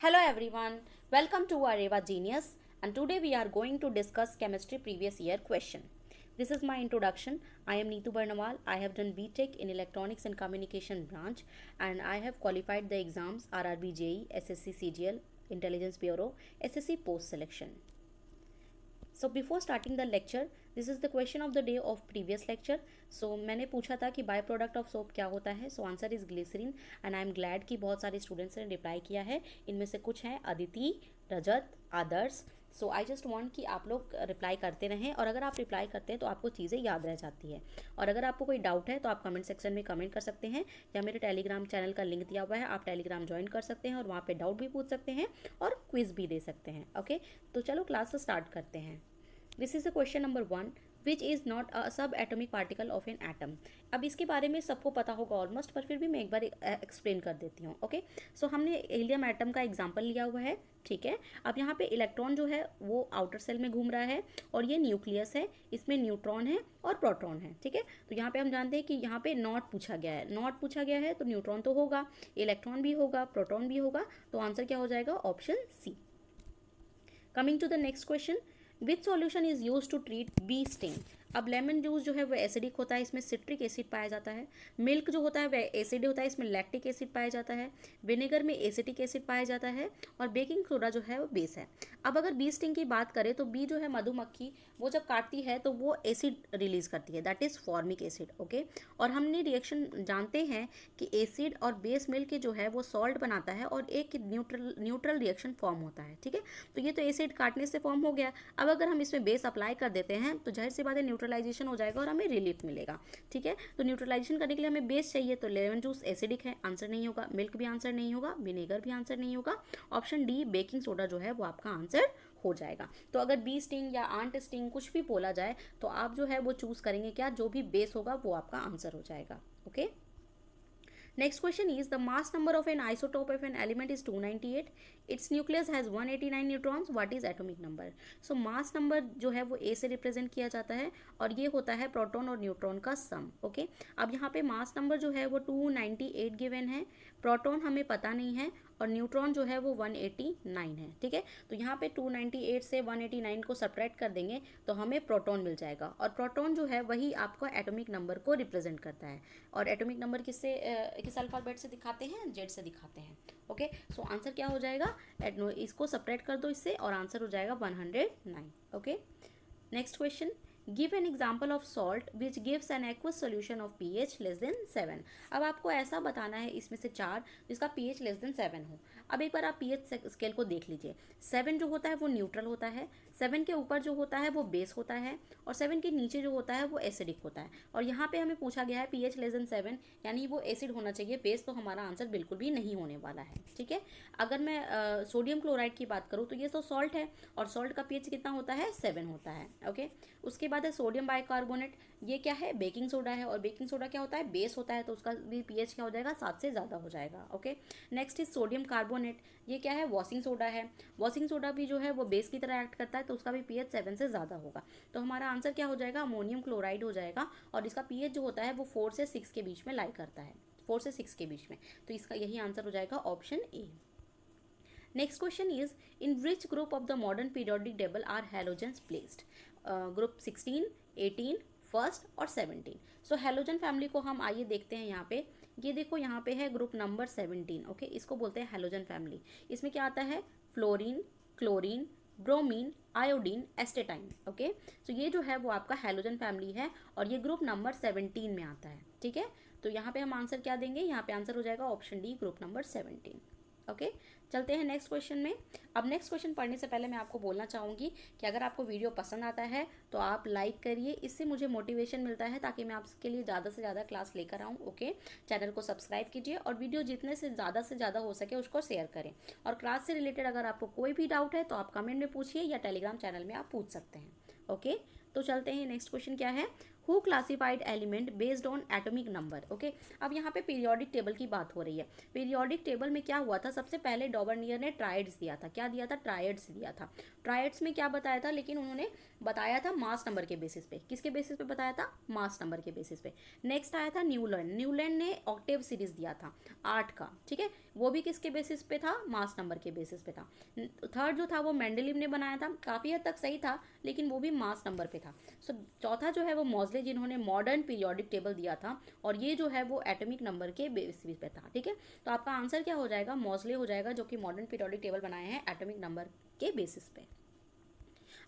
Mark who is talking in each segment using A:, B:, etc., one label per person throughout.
A: Hello everyone, welcome to Areva Genius, and today we are going to discuss chemistry previous year question. This is my introduction. I am Neetu Barnawal. I have done BTech in Electronics and Communication branch and I have qualified the exams RRB JEE, SSC CGL, Intelligence Bureau, SSC post selection. So before starting the lecture, this is the question of the day of previous lecture. So मैंने पूछा था कि by product of soap क्या होता है. So answer is glycerine and I am glad कि बहुत सारे स्टूडेंट्स ने रिप्लाई किया है. इनमें से कुछ हैं अदिति, रजत, आदर्श. सो आई जस्ट वांट कि आप लोग रिप्लाई करते रहें और अगर आप रिप्लाई करते हैं तो आपको चीज़ें याद रह जाती है. और अगर आपको कोई डाउट है तो आप कमेंट सेक्शन में कमेंट कर सकते हैं या मेरे टेलीग्राम चैनल का लिंक दिया हुआ है, आप टेलीग्राम ज्वाइन कर सकते हैं और वहाँ पे डाउट भी पूछ सकते हैं और क्विज भी दे सकते हैं. ओके, तो चलो क्लास स्टार्ट करते हैं. This is the question number 1. Which is not a sub atomic particle of an atom. अब इसके बारे में सबको पता होगा ऑलमोस्ट, पर फिर भी मैं एक बार एक्सप्लेन कर देती हूँ. ओके, सो हमने हीलियम एटम का एग्जांपल लिया हुआ है. ठीक है, अब यहाँ पे इलेक्ट्रॉन जो है वो आउटर सेल में घूम रहा है और ये न्यूक्लियस है, इसमें न्यूट्रॉन है और प्रोटॉन है. ठीक है, तो यहाँ पे हम जानते हैं कि यहाँ पे नॉट पूछा गया है. नॉट पूछा गया है तो न्यूट्रॉन तो होगा, इलेक्ट्रॉन भी होगा, प्रोटॉन भी होगा. तो आंसर क्या हो जाएगा? Option C. Coming to the next question. Which solution is use to treat bee sting. अब लेमन जूस जो है वो एसिडिक होता है, इसमें सिट्रिक एसिड पाया जाता है. मिल्क जो होता है वह एसिड होता है, इसमें लैक्टिक एसिड पाया जाता है. विनेगर में एसिटिक एसिड पाया जाता है और बेकिंग सोडा जो है वो बेस है. अब अगर बी स्टिंग की बात करें तो बी जो है मधुमक्खी, वो जब काटती है तो वो एसिड रिलीज करती है, that is formic acid. Okay, और हमने रिएक्शन जानते हैं कि एसिड और बेस मिल के जो है वो सॉल्ट बनाता है और एक न्यूट्रल रिएक्शन फॉर्म होता है. ठीक है, तो ये तो एसिड काटने से फॉर्म हो गया. अब अगर हम इसमें बेस अप्लाई कर देते हैं तो जाहिर सी बात है न्यूट्रलाइजेशन हो जाएगा और हमें रिलीफ मिलेगा. ठीक है, तो न्यूट्रलाइजेशन करने के लिए हमें बेस चाहिए, तो लेमन जूस एसिडिक है, आंसर नहीं होगा. मिल्क भी आंसर नहीं होगा, विनेगर भी आंसर नहीं होगा. ऑप्शन डी बेकिंग सोडा जो है वो आपका आंसर हो जाएगा. तो अगर बी स्टिंग या आंट स्टिंग कुछ भी बोला जाए तो आप जो है वो चूज करेंगे क्या? जो भी बेस होगा वो आपका आंसर हो जाएगा. Okay, next question is the mass number of an isotope of an element is 298. Its nucleus has 189 neutrons. What is atomic number? So mass number जो है वो A से रिप्रेजेंट किया जाता है और ये होता है प्रोटॉन और न्यूट्रॉन का सम. ओके, अब यहाँ पे मास नंबर जो है वो 298 गिवन है, प्रोटॉन हमें पता नहीं है और न्यूट्रॉन जो है वो 189 है. ठीक है, तो यहाँ पे 298 से 189 को सब्ट्रैक्ट कर देंगे तो हमें प्रोटॉन मिल जाएगा और प्रोटॉन जो है वही आपका एटॉमिक नंबर को रिप्रेजेंट करता है. और एटॉमिक नंबर किससे किस अल्फ़ाबेट से दिखाते हैं? जेड से दिखाते हैं. ओके, सो आंसर क्या हो जाएगा? इसको सब्ट्रैक्ट कर दो इससे और आंसर हो जाएगा 109. Okay, next question. Give an example of salt which gives an aqueous solution of pH less than 7. अब आपको ऐसा बताना है इसमें से 4 जिसका pH लेस देन 7 हो. अब एक बार आप pH स्केल को देख लीजिए. 7 जो होता है वो न्यूट्रल होता है, 7 के ऊपर जो होता है वो बेस होता है और 7 के नीचे जो होता है वो एसिडिक होता है. और यहाँ पे हमें पूछा गया है pH लेस देन 7 यानी वो एसिड होना चाहिए, बेस तो हमारा आंसर बिल्कुल भी नहीं होने वाला है. ठीक है, अगर मैं सोडियम क्लोराइड की बात करूँ तो ये तो सॉल्ट है और सॉल्ट का pH कितना होता है? 7 होता है. ओके, उसके बाद है सोडियम बाइकार्बोनेट. ये क्या है? बेकिंग सोडा है और बेकिंग सोडा क्या होता है? बेस होता है, तो उसका भी pH क्या हो जाएगा? 7 से ज़्यादा हो जाएगा. Okay, next is sodium carbonate. ये क्या है? वॉशिंग सोडा है. वॉशिंग सोडा भी जो है वो बेस की तरह एक्ट करता है, तो उसका भी pH 7 से ज़्यादा होगा. तो हमारा आंसर क्या हो जाएगा? अमोनियम क्लोराइड हो जाएगा और इसका pH जो होता है वो 4 से 6 के बीच में लाई करता है, 4 से 6 के बीच में. तो इसका यही आंसर हो जाएगा option A. Next question is in which group of the modern periodic table are halogens placed? Group 16, 18, first और 17. सो हेलोजन फैमिली को हम आइए देखते हैं. यहाँ पे ये देखो, यहाँ पे है ग्रुप नंबर 17. ओके, इसको बोलते हैं हेलोजन फैमिली. इसमें क्या आता है? Fluorine, chlorine, bromine, iodine, astatine. Okay, so ये जो है वो आपका हेलोजन फैमिली है और ये ग्रुप नंबर 17 में आता है. ठीक है, तो यहाँ पे हम आंसर क्या देंगे? यहाँ पे आंसर हो जाएगा option D, group number 17. Okay, चलते हैं नेक्स्ट क्वेश्चन में. अब नेक्स्ट क्वेश्चन पढ़ने से पहले मैं आपको बोलना चाहूँगी कि अगर आपको वीडियो पसंद आता है तो आप लाइक करिए, इससे मुझे मोटिवेशन मिलता है ताकि मैं आपके लिए ज़्यादा से ज़्यादा क्लास लेकर आऊँ. ओके, चैनल को सब्सक्राइब कीजिए और वीडियो जितने से ज़्यादा हो सके उसको शेयर करें. और क्लास से रिलेटेड अगर आपको कोई भी डाउट है तो आप कमेंट में पूछिए या टेलीग्राम चैनल में आप पूछ सकते हैं. ओके, तो चलते हैं. नेक्स्ट क्वेश्चन क्या है? Who classified element based on atomic number. Okay, अब यहाँ पे पीरियोडिक टेबल की बात हो रही है। पीरियोडिक टेबल में क्या हुआ था, सबसे पहले डॉबर्नियर ने ट्राइड्स दिया था। क्या दिया था? ट्राइड्स दिया था। ट्राइड्स में क्या बताया था, लेकिन उन्होंने बताया था मास नंबर के बेसिस पे। किसके बेसिस पे बताया था? मास नंबर के बेसिस पे। नेक्स्ट आया था न्यूलैंड। न्यूलैंड ने ऑक्टेव सीरीज दिया था 8 का, ठीक है, वो भी किसके बेसिस पे था? मास नंबर के बेसिस पे था। थर्ड जो था वो मेंडलीव ने बनाया था, काफ़ी हद तक सही था, लेकिन वो भी मास नंबर पे था। सो चौथा जो है वो मॉजले, जिन्होंने मॉडर्न पीरियोडिक टेबल दिया था, और ये जो है वो एटॉमिक नंबर के बेसिस पे था, ठीक है। तो आपका आंसर क्या हो जाएगा? मॉजले हो जाएगा, जो कि मॉडर्न पीरियोडिक टेबल बनाए हैं एटॉमिक नंबर के बेसिस पे।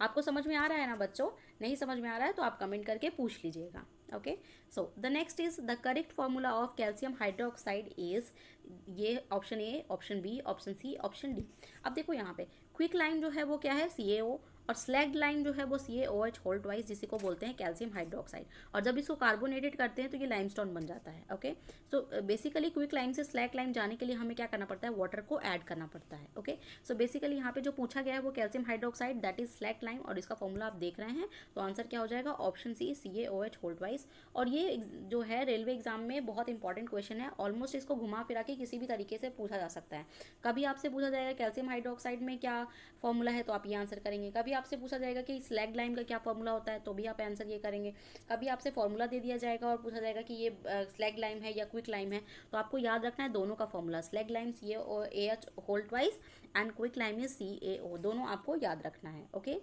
A: आपको समझ में आ रहा है ना बच्चों? नहीं समझ में आ रहा है तो आप कमेंट करके पूछ लीजिएगा। Okay, so the next is the correct formula of calcium hydroxide is, ये option A, option B, option C, option D. अब देखो यहाँ पे क्विक लाइन जो है वो क्या है? CaO, और स्लैग्ड लाइन जो है वो CaOH होल ट्वाइस, जिसी को बोलते हैं कैल्शियम हाइड्रोक्साइड। और जब इसको कार्बोनेटेड करते हैं तो ये लाइमस्टोन बन जाता है। Okay, so basically quick line से स्लैग लाइन जाने के लिए हमें क्या करना पड़ता है? वाटर को ऐड करना पड़ता है। ओके, सो बेसिकली यहाँ पे जो पूछा गया है वो calcium hydroxide, that is slag line, और इसका फॉर्मूला आप देख रहे हैं। तो आंसर क्या हो जाएगा? Option C, CaOH whole twice. और ये जो है रेलवे एग्जाम में बहुत इंपॉर्टेंट क्वेश्चन है। ऑलमोस्ट इसको घुमा फिरा के किसी भी तरीके से पूछा जा सकता है। कभी आपसे पूछा जाएगा कैल्शियम हाइड्रोक्साइड में क्या फॉर्मूला है, तो आप ये आंसर करेंगे। कभी आपसे पूछा जाएगा कि स्लैग लाइन का क्या फॉर्मूला होता है, तो भी आप आंसर ये करेंगे। कभी आपसे फॉर्मूला दे दिया जाएगा और पूछा जाएगा कि ये स्लैग लाइन है या क्विक लाइन है, तो आपको याद रखना है दोनों का formula. Slaked lime CaOH whole twice and quicklime is CaO, दोनों आपको याद रखना है। Okay,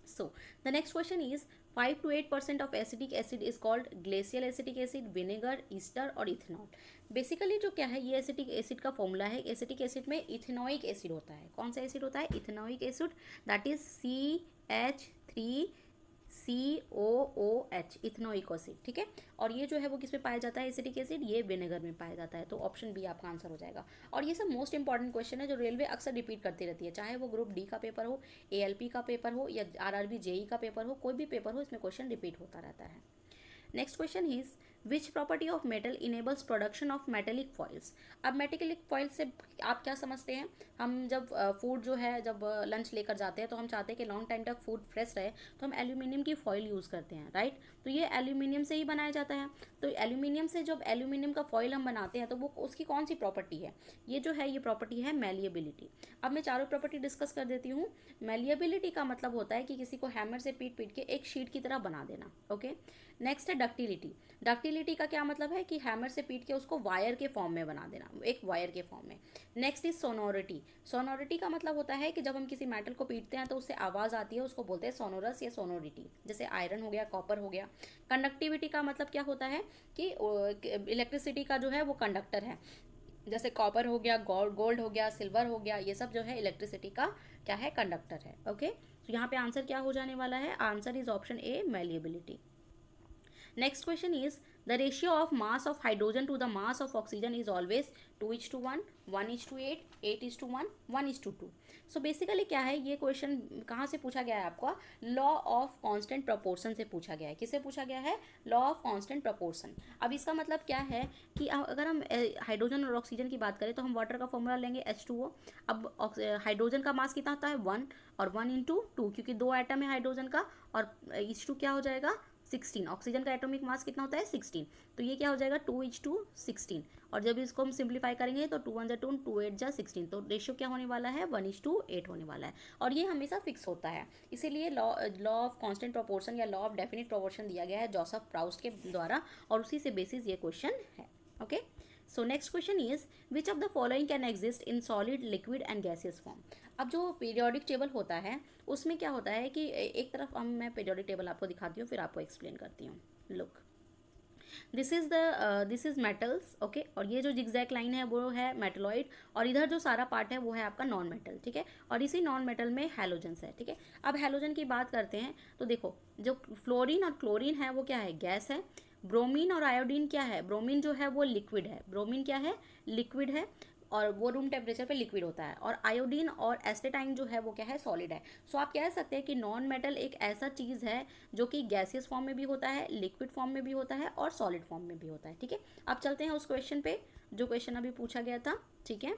A: so the next question is 5 to 8% of acetic acid is called glacial acetic acid, vinegar, ester और ethanol। बेसिकली जो क्या है, ये एसिटिक एसिड का फॉर्मूला है। एसिटिक एसिड में इथेनोइक एसिड होता है। कौन सा एसिड होता है? Ethanoic acid, that is CH3COOH, ethanoic acid, ठीक है। और ये जो है वो किस में पाया जाता है? एसिटिक एसिड, ये विनेगर में पाया जाता है। तो ऑप्शन बी आपका आंसर हो जाएगा। और ये सब मोस्ट इंपॉर्टेंट क्वेश्चन है जो रेलवे अक्सर रिपीट करती रहती है, चाहे वो ग्रुप डी का पेपर हो, ALP का पेपर हो, या RRB JEE का पेपर हो, कोई भी पेपर हो, इसमें क्वेश्चन रिपीट होता रहता है। Next question is which property of metal enables production of metallic foils. अब मेटेलिक फॉइल से आप क्या समझते हैं? हम जब फूड जो है, जब लंच लेकर जाते हैं तो हम चाहते हैं कि लॉन्ग टाइम तक फूड फ्रेश रहे, तो हम एल्यूमिनियम की फॉइल यूज़ करते हैं, राइट। तो ये एल्यूमिनियम से ही बनाया जाता है। तो एल्यूमिनियम से जब एल्यूमिनियम का फॉइल हम बनाते हैं तो वो उसकी कौन सी प्रॉपर्टी है? ये जो है ये प्रॉपर्टी है मैलिएबिलिटी। अब मैं चारों प्रॉपर्टी डिस्कस कर देती हूँ। मैलिएबिलिटी का मतलब होता है कि किसी को हैमर से पीट पीट के एक शीट की तरह बना देना। ओके, नेक्स्ट है डक्टिलिटी। डक्टिलिटी का क्या मतलब है? कि हैमर से पीट के उसको वायर के फॉर्म में बना देना, एक वायर के फॉर्म में। Next is sonority. सोनोरिटी का मतलब होता है कि जब हम किसी मेटल को पीटते हैं तो उससे आवाज़ आती है, उसको बोलते हैं सोनोरस या सोनोरिटी। जैसे आयरन हो गया, कॉपर हो गया। कंडक्टिविटी का मतलब क्या होता है? कि इलेक्ट्रिसिटी का जो है वो कंडक्टर है। जैसे कॉपर हो गया, गोल्ड हो गया, सिल्वर हो गया, ये सब जो है इलेक्ट्रिसिटी का क्या है? कंडक्टर है। ओके, तो यहाँ पे आंसर क्या हो जाने वाला है? Answer is option A, malleability. Next question is the ratio of mass of hydrogen to the mass of oxygen is always 2:1, 1:8, 8:1, 1:2। So basically क्या है, ये क्वेश्चन कहाँ से पूछा गया है आपका? लॉ ऑफ कांस्टेंट प्रोपोर्शन से पूछा गया है। किससे पूछा गया है? Law of constant proportion. अब इसका मतलब क्या है कि अगर हम हाइड्रोजन और ऑक्सीजन की बात करें तो हम वाटर का फॉर्मूला लेंगे H2O। अब हाइड्रोजन का मास कितना होता है? 1, और 1:2, क्योंकि 2 एटम है हाइड्रोजन का, और H2 क्या हो जाएगा? 16। ऑक्सीजन का एटॉमिक मास कितना होता है? 16। तो ये क्या हो जाएगा? 2:16। और जब इसको हम सिंप्लीफाई करेंगे तो 2 1 जा 2, 2 8 जा 16। तो रेशियो क्या होने वाला है? 1:8 होने वाला है। और ये हमेशा फिक्स होता है, इसीलिए लॉ ऑफ कांस्टेंट प्रोपोर्शन या लॉ ऑफ डेफिनिट प्रोपोर्शन दिया गया है जोसेफ प्राउस्ट के द्वारा, और उसी से बेसिस ये क्वेश्चन है। Okay, so next question is which of the following can exist in solid, liquid and gaseous form. अब जो पीरियोडिक टेबल होता है उसमें क्या होता है कि एक तरफ मैं पीरियोडिक टेबल आपको दिखाती हूँ, फिर आपको एक्सप्लेन करती हूँ। Look, this is metals. Okay, और ये जो जिगजैग लाइन है वो है मेटलॉइड, और इधर जो सारा पार्ट है वो है आपका नॉन मेटल, ठीक है। और इसी नॉन मेटल में हैलोजन्स है, ठीक है। अब हैलोजन की बात करते हैं तो देखो, जो फ्लोरीन और क्लोरीन है वो क्या है? गैस है। ब्रोमीन और आयोडीन क्या है? ब्रोमीन जो है वो लिक्विड है। ब्रोमीन क्या है? लिक्विड है, और वो रूम टेम्परेचर पे लिक्विड होता है। और आयोडीन और एस्टेटाइन जो है वो क्या है? सॉलिड है। सो आप कह सकते हैं कि नॉन मेटल एक ऐसा चीज़ है जो कि गैसियस फॉर्म में भी होता है, लिक्विड फॉर्म में भी होता है, और सॉलिड फॉर्म में भी होता है, ठीक है। अब चलते हैं उस क्वेश्चन पे जो क्वेश्चन अभी पूछा गया था, ठीक है।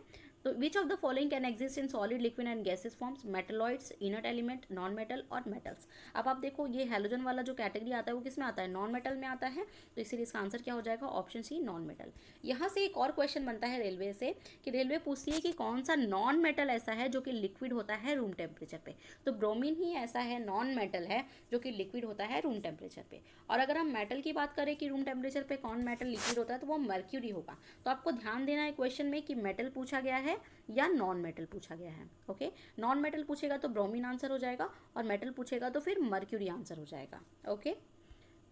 A: तो विच of the following can exist in solid, liquid and gases forms? Metalloids, inert element, non metal और मेटल्स। अब आप देखो ये हैलोजन वाला जो कैटेगरी आता है वो किस में आता है? नॉन मेटल में आता है, तो इसीलिए इसका आंसर क्या हो जाएगा? Option C, non metal. यहाँ से एक और क्वेश्चन बनता है रेलवे से कि रेलवे पूछती है कि कौन सा नॉन मेटल ऐसा है जो कि लिक्विड होता है रूम टेम्परेचर पे। तो ब्रोमीन ही ऐसा है नॉन मेटल है जो कि लिक्विड होता है रूम टेम्परेचर पे। और अगर हम मेटल की बात करें कि रूम टेम्परेचर पे कौन मेटल लिक्विड होता है, तो वो मर्क्यूरी होगा। तो आपको ध्यान देना है क्वेश्चन में कि मेटल पूछा गया है या नॉन मेटल पूछा गया है। ओके, नॉन मेटल पूछेगा तो ब्रोमीन आंसर हो जाएगा, और मेटल पूछेगा तो फिर मर्क्यूरी आंसर हो जाएगा। ओके,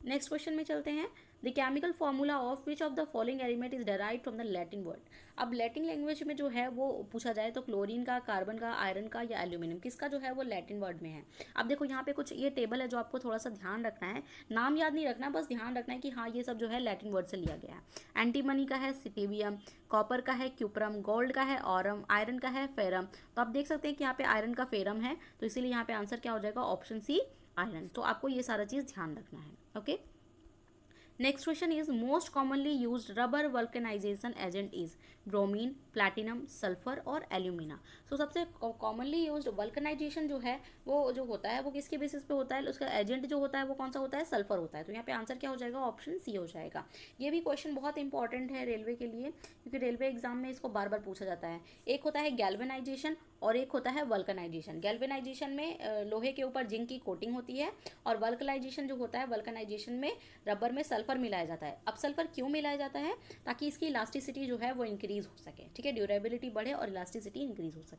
A: नेक्स्ट क्वेश्चन में चलते हैं। The chemical formula of which of the following element is derived from the Latin word. अब लैटिन लैंग्वेज में जो है वो पूछा जाए तो क्लोरीन का, कार्बन का, आयरन का या एल्यूमिनियम, किसका जो है वो लैटिन वर्ड में है। अब देखो यहाँ पे कुछ ये टेबल है जो आपको थोड़ा सा ध्यान रखना है, नाम याद नहीं रखना, बस ध्यान रखना है कि हाँ ये सब जो है लैटिन वर्ड से लिया गया है। एंटीमनी का है सिटिवियम, कॉपर का है क्यूप्रम, गोल्ड का है ऑरम, आयरन का है फेरम। तो आप देख सकते हैं कि यहाँ पे आयरन का फेरम है, तो इसीलिए यहाँ पे आंसर क्या हो जाएगा? Option C, iron. तो आपको ये सारा चीज़ ध्यान रखना है। Okay, next question is most commonly used rubber vulcanisation agent is bromine, platinum, sulphur और एल्यूमिना। सो सबसे कॉमनली यूज्ड वल्कनाइजेशन जो है वो जो होता है वो किसके बेसिस पे होता है? उसका एजेंट जो होता है वो कौन सा होता है? सल्फर होता है। तो यहाँ पे आंसर क्या हो जाएगा? ऑप्शन सी हो जाएगा। ये भी क्वेश्चन बहुत इंपॉर्टेंट है रेलवे के लिए, क्योंकि रेलवे एग्जाम में इसको बार बार पूछा जाता है। एक होता है गैल्वेनाइजेशन और एक होता है वल्कनाइजेशन। गैल्वेनाइजेशन में लोहे के ऊपर जिंक की कोटिंग होती है, और वल्कनाइजेशन जो होता है, वल्कनाइजेशन में रबर में सल्फर मिलाया जाता है। अब सल्फर क्यों मिलाया जाता है? ताकि इसकी इलास्टिसिटी जो है वो इंक्रीज हो सके, ठीक है, ड्यूरेबिलिटी बढ़े और इलास्टिसिटी इंक्रीज हो सके।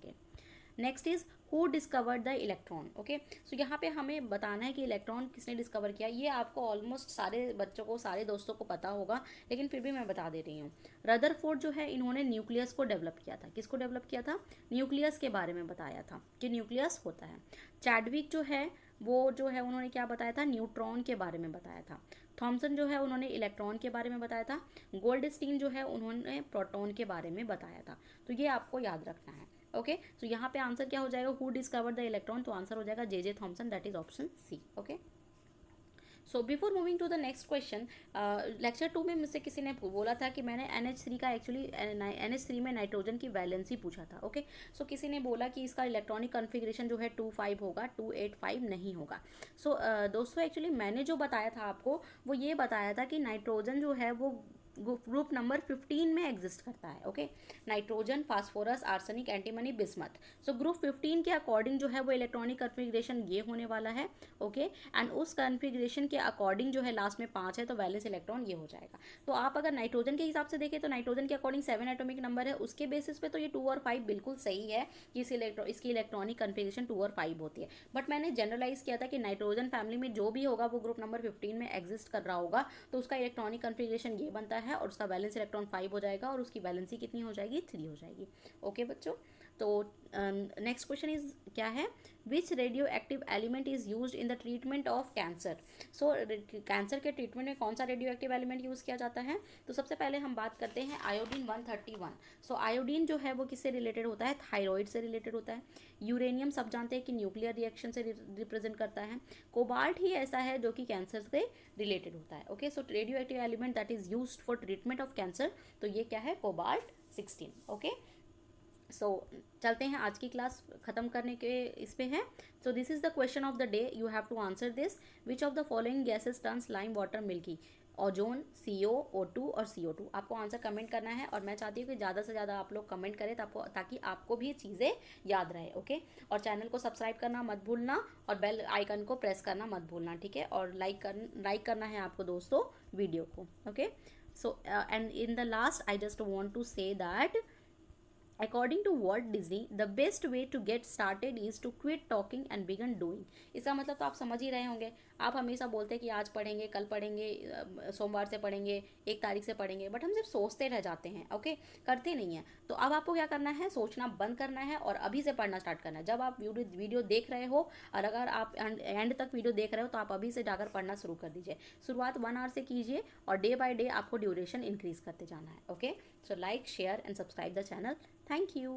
A: Next is who discovered the electron. Okay, so यहाँ पे हमें बताना है कि इलेक्ट्रॉन किसने डिस्कवर किया। ये आपको ऑलमोस्ट सारे बच्चों को, सारे दोस्तों को पता होगा, लेकिन फिर भी मैं बता दे रही हूँ। रदरफोर्ड जो है इन्होंने न्यूक्लियस को डेवलप किया था। किसको डेवलप किया था? न्यूक्लियस के बारे में बताया था कि न्यूक्लियस होता है। चैडविक जो है वो जो है उन्होंने क्या बताया था? न्यूट्रॉन के बारे में बताया था। थॉमसन जो है उन्होंने इलेक्ट्रॉन के बारे में बताया था। गोल्डस्टीन जो है उन्होंने प्रोटॉन के बारे में बताया था। तो ये आपको याद रखना है। ओके, तो यहाँ पे आंसर क्या हो जाएगा? हु डिस्कवर्ड द इलेक्ट्रॉन, तो आंसर हो जाएगा J Thomson, that is option C. Okay, so before moving to the next question, lecture 2 में मुझसे किसी ने बोला था कि मैंने NH3 का एक्चुअली NH3 में नाइट्रोजन की वैलेंसी पूछा था। ओके, सो किसी ने बोला कि इसका इलेक्ट्रॉनिक कन्फिग्रेशन जो है 2,5 होगा, 2,8,5 नहीं होगा। सो दोस्तों एक्चुअली मैंने जो बताया था आपको वो ये बताया था कि नाइट्रोजन जो है वो ग्रुप नंबर 15 में एग्जिस्ट करता है। Okay, nitrogen, phosphorus, arsenic, antimony, bismuth. So group 15 के अकॉर्डिंग जो है वो इलेक्ट्रॉनिक कन्फिग्रेशन ये होने वाला है। ओके, एंड उस कन्फिग्रेशन के अकॉर्डिंग जो है लास्ट में 5 है, तो वैलेंस इलेक्ट्रॉन ये हो जाएगा। तो आप अगर नाइट्रोजन के हिसाब से देखें तो नाइट्रोजन के अकॉर्डिंग 7 एटॉमिक नंबर है, उसके बेसिस पे तो ये 2 और 5 बिल्कुल सही है कि इसकी इलेक्ट्रॉनिक कन्फिग्रेशन 2 और 5 होती है। बट मैंने जनरलाइज किया था कि नाइट्रोजन फैमिली में जो भी होगा वो ग्रुप नंबर 15 में एग्जिस्ट कर रहा होगा, तो उसका इलेक्ट्रॉनिक कन्फिग्रेशन ये बनता है और उसका वैलेंस इलेक्ट्रॉन 5 हो जाएगा और उसकी वैलेंसी कितनी हो जाएगी? 3 हो जाएगी। ओके बच्चों, तो नेक्स्ट क्वेश्चन इज क्या है? Which radio active element is use in the treatment of cancer. So cancer के ट्रीटमेंट में कौन सा रेडियो एक्टिव एलिमेंट यूज़ किया जाता है? तो सबसे पहले हम बात करते हैं आयोडीन 131। सो आयोडीन जो है वो किससे रिलेटेड होता है? थायराइड से रिलेटेड होता है। यूरेनियम सब जानते हैं कि न्यूक्लियर रिएक्शन से रिप्रेजेंट करता है। कोबाल्ट ही ऐसा है जो कि कैंसर से रिलेटेड होता है। Okay, so radio active element that is used for treatment of cancer, तो ये क्या है? कोबाल्ट 16। ओके, सो चलते हैं, आज की क्लास ख़त्म करने के इस पे है। So this is the question of the day, you have to answer this. Which of the following gases turns lime water milky? Ozone, CO, O2 और CO2। आपको आंसर कमेंट करना है, और मैं चाहती हूँ कि ज़्यादा से ज़्यादा आप लोग कमेंट करें ताकि आपको भी चीज़ें याद रहे। ओके, और चैनल को सब्सक्राइब करना मत भूलना और बेल आइकन को प्रेस करना मत भूलना, ठीक है, और लाइक करना है आपको दोस्तों वीडियो को। Okay, so and in the last I just want to say that According to Walt Disney, the best way to get started is to quit talking and begin doing। इसका मतलब तो आप समझ ही रहे होंगे। आप हमेशा बोलते हैं कि आज पढ़ेंगे, कल पढ़ेंगे, सोमवार से पढ़ेंगे, 1 तारीख से पढ़ेंगे, बट हम सिर्फ सोचते रह जाते हैं। ओके, करते नहीं हैं। तो अब आपको क्या करना है? सोचना बंद करना है और अभी से पढ़ना स्टार्ट करना है। जब आप वीडियो देख रहे हो और अगर आप एंड तक वीडियो देख रहे हो तो आप अभी से जाकर पढ़ना शुरू कर दीजिए। शुरुआत 1 आवर से कीजिए और डे बाय डे आपको ड्यूरेशन इंक्रीज करते जाना है। Okay, so like, share and subscribe the channel. Thank you.